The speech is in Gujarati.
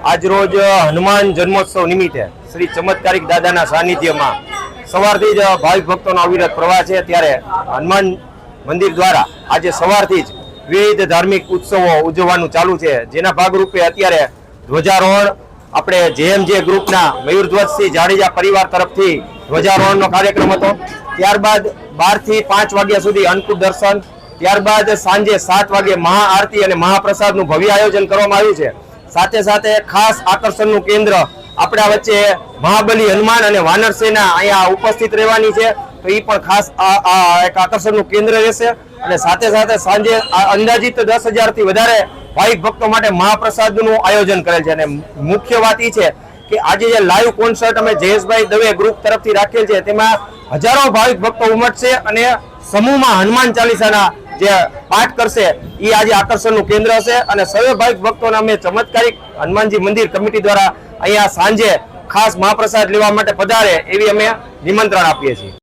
આજરોજ હનુમાન જન્મોત્સવ નિમિત્તે શ્રી ચમત્કારિક દાદાના સાનિધ્યમાં સવારથી જ ભાવિક ભક્તોનો અવિરત પ્રવાહ છે। ત્યારે હનુમાન મંદિર દ્વારા આજે સવારથી જ વિવિધ ધાર્મિક ઉત્સવો ઉજવવાનું ચાલુ છે, જેના ભાગરૂપે અત્યારે ધ્વજારોહણ આપણે જેએમજે ગ્રુપના મયુરધ્વજસિંહ જાડેજા પરિવાર તરફથી ધ્વજારોહણનો કાર્યક્રમ હતો। ત્યારબાદ 12 થી 5 વાગ્યા સુધી અન્નકૂટ દર્શન, ત્યારબાદ સાંજે 7 વાગે મહાઆરતી અને મહાપ્રસાદનું ભવ્ય આયોજન કરવામાં આવ્યું છે। સાથે સાથે ખાસ આકર્ષણનું કેન્દ્ર આપણા વચ્ચે મહાબલી હનુમાન અને વાનર સેના અહીંયા ઉપસ્થિત રહેવાની છે, તો એ પણ ખાસ એક આકર્ષણનું કેન્દ્ર રહેશે। અને સાથે સાથે સાંજે અંદાજિત 10,000 થી વધારે ભાવિક ભક્તો માટે મહાપ્રસાદનું આયોજન કરેલ છે। અને મુખ્ય વાત એ છે કે આજે જે લાઈવ કોન્સર્ટ અમે જયેશભાઈ દવે ગ્રુપ તરફથી રાખેલ છે, તેમાં હજારો ભાવિક ભક્તો ઉમટશે અને સમૂહમાં હનુમાન ચાલીસાના જે પાઠ કરશે એ આજે આકર્ષણનું કેન્દ્ર હશે। અને સર્વે ભાવિક ભક્તોને અમે ચમત્કારિક હનુમાનજી મંદિર કમિટી દ્વારા અહીંયા સાંજે ખાસ મહાપ્રસાદ લેવા માટે પધારે એવી અમે નિમંત્રણ આપીએ છીએ।